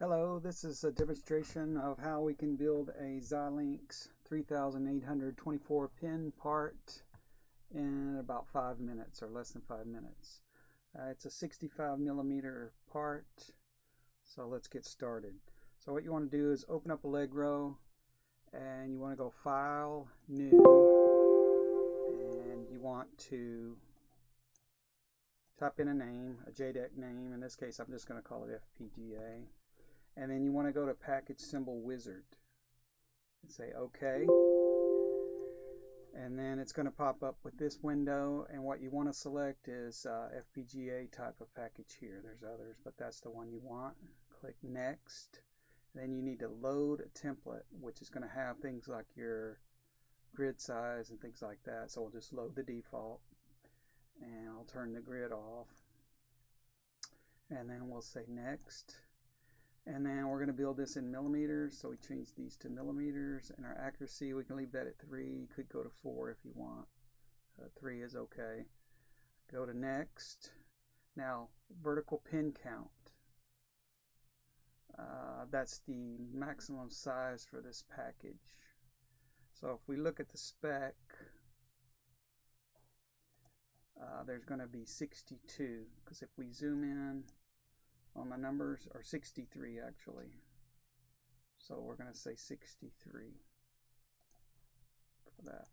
Hello, this is a demonstration of how we can build a Xilinx 3824 pin part in about 5 minutes or less than 5 minutes. It's a 65 millimeter part, so let's get started. So what you want to do is open up Allegro and you want to go File, New, and you want to type in a name, a JDEC name. In this case I'm just going to call it FPGA. And then you want to go to Package Symbol Wizard and say OK. And then it's going to pop up with this window, and what you want to select is FPGA type of package here. There's others, but that's the one you want. Click Next. Then you need to load a template, which is going to have things like your grid size and things like that. So we'll just load the default, and I'll turn the grid off. And then we'll say Next. And then we're going to build this in millimeters, so we change these to millimeters, and our accuracy, we can leave that at 3. You could go to 4 if you want. 3 is okay. Go to Next. Now, vertical pin count. That's the maximum size for this package. So if we look at the spec, there's going to be 62, because if we zoom in on the numbers, are 63 actually. So we're going to say 63 for that.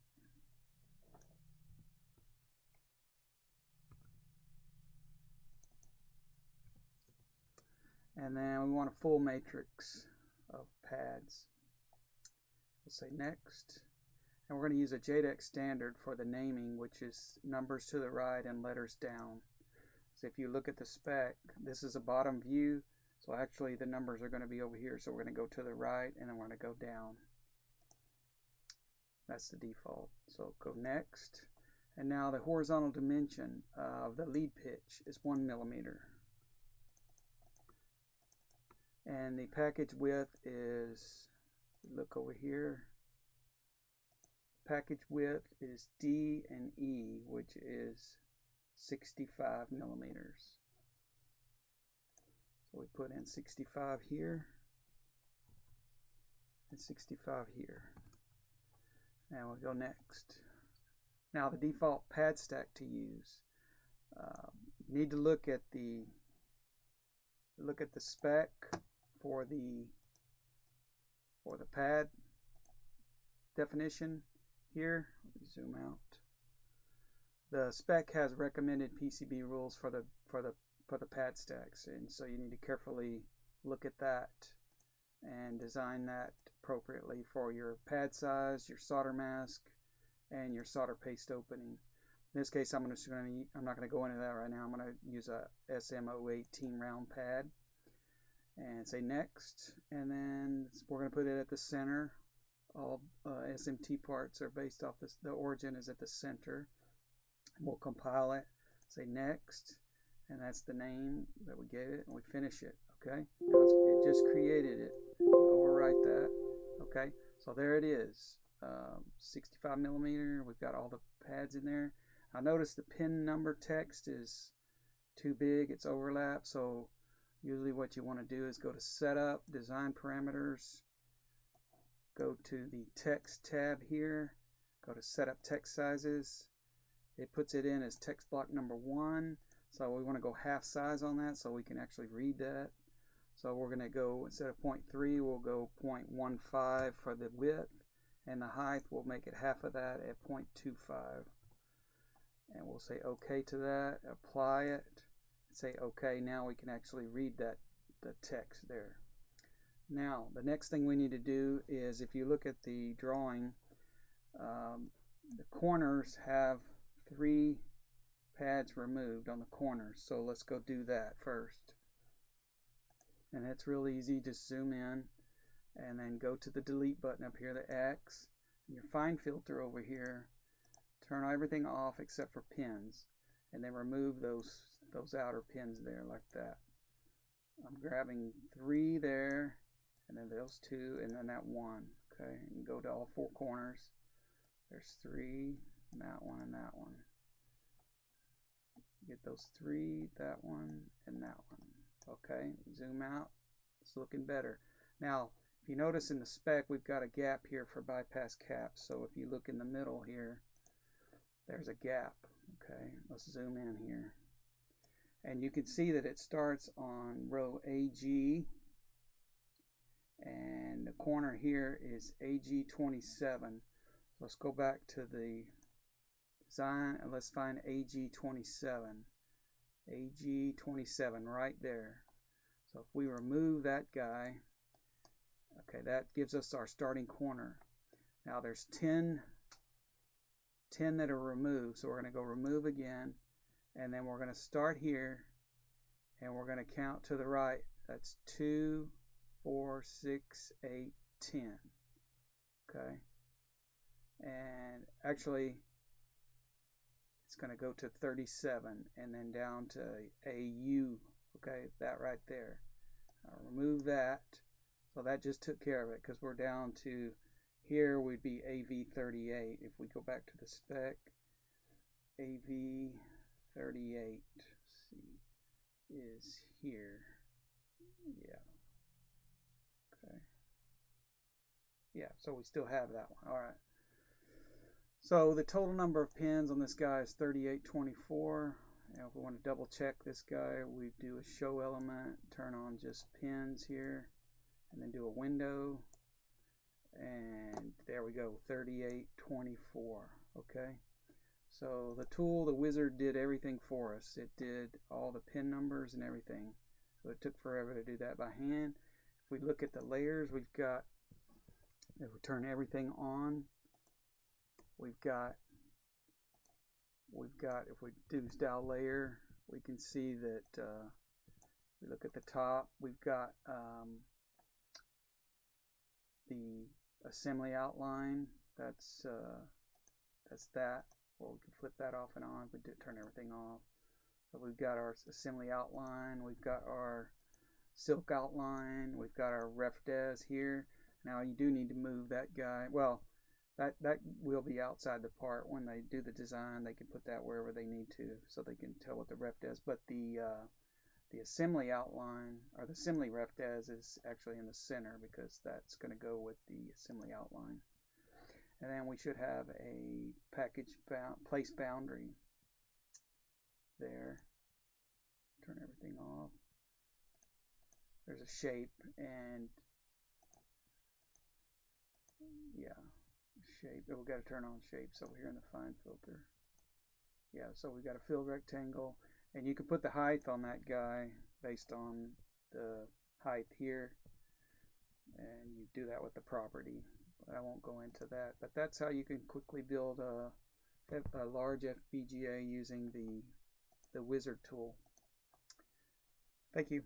And then we want a full matrix of pads. We'll say Next. And we're going to use a JDEC standard for the naming, which is numbers to the right and letters down. So if you look at the spec, this is a bottom view, so actually the numbers are going to be over here. So we're going to go to the right and then we're going to go down. That's the default. So go Next. And now the horizontal dimension of the lead pitch is 1 millimeter. And the package width is, look over here, package width is D and E, which is 65 millimeters. So we put in 65 here and 65 here, and we'll go Next. Now the default pad stack to use, you need to look at the spec for the pad definition here. Let me zoom out. The spec has recommended PCB rules for the pad stacks, and so you need to carefully look at that and design that appropriately for your pad size, your solder mask, and your solder paste opening. In this case, I'm not going to go into that right now. I'm going to use a SM018 round pad and say Next, and then we're going to put it at the center. All SMT parts are based off this. The origin is at the center. We'll compile it, say Next, and that's the name that we gave it, and we finish it. Okay, now it just created it. Overwrite that. Okay, so there it is, 65 millimeter. We've got all the pads in there. Now notice the pin number text is too big, it's overlapped. So usually what you want to do is go to Setup, Design Parameters, go to the Text tab here, go to Setup Text Sizes. It puts it in as text block number 1, so we want to go half size on that so we can actually read that. So we're going to go, instead of 0.3, we'll go 0.15 for the width, and the height we'll make it half of that at 0.25. And we'll say OK to that, apply it, say OK. Now we can actually read the text there. Now the next thing we need to do is, if you look at the drawing, the corners have 3 pads removed on the corners, so let's go do that first. And it's real easy. Just zoom in and then go to the delete button up here, the X, and your fine filter over here, turn everything off except for pins, and then remove those outer pins there like that. I'm grabbing 3 there, and then those 2, and then that 1. Okay, and go to all 4 corners. There's 3, and that one, and that one. Get those 3, that one, and that one. Okay, zoom out, It's looking better. Now, if you notice in the spec, we've got a gap here for bypass caps. So if you look in the middle here, there's a gap. Okay, let's zoom in here. And you can see that it starts on row AG, and the corner here is AG27. So let's go back to the design and let's find AG27. AG27 right there. So if we remove that guy, okay, that gives us our starting corner. Now there's 10 that are removed, so we're going to go remove again, and then we're going to start here, and we're going to count to the right. That's 2, 4, 6, 8, 10. Okay, and actually it's going to go to 37 and then down to AU. Okay, that right there. I'll remove that. So that just took care of it, because we're down to here would be AV38. If we go back to the spec, AV38, see, is here. Yeah. Okay. Yeah, so we still have that one. All right. So the total number of pins on this guy is 3824. Now if we want to double check this guy, we do a show element, turn on just pins here, and then do a window, and there we go, 3824. Okay, so the tool, the wizard, did everything for us. It did all the pin numbers and everything, so it took forever to do that by hand. If we look at the layers, we've got, if we turn everything on, we've got if we do dal layer, we can see that we look at the top, we've got the assembly outline. That's that. Or we can flip that off and on. We did turn everything off. So we've got our assembly outline, we've got our silk outline, we've got our ref des here. Now you do need to move that guy. Well, that will be outside the part. When they do the design, they can put that wherever they need to, so they can tell what the ref des. But the assembly outline, or the assembly ref des, is actually in the center, because that's going to go with the assembly outline. And then we should have a package place boundary there. Turn everything off. There's a shape, and yeah, shape. We've got to turn on shapes over here in the fine filter. Yeah, so we've got a filled rectangle, and you can put the height on that guy based on the height here, and you do that with the property, but I won't go into that. But that's how you can quickly build a large FPGA using the wizard tool. Thank you.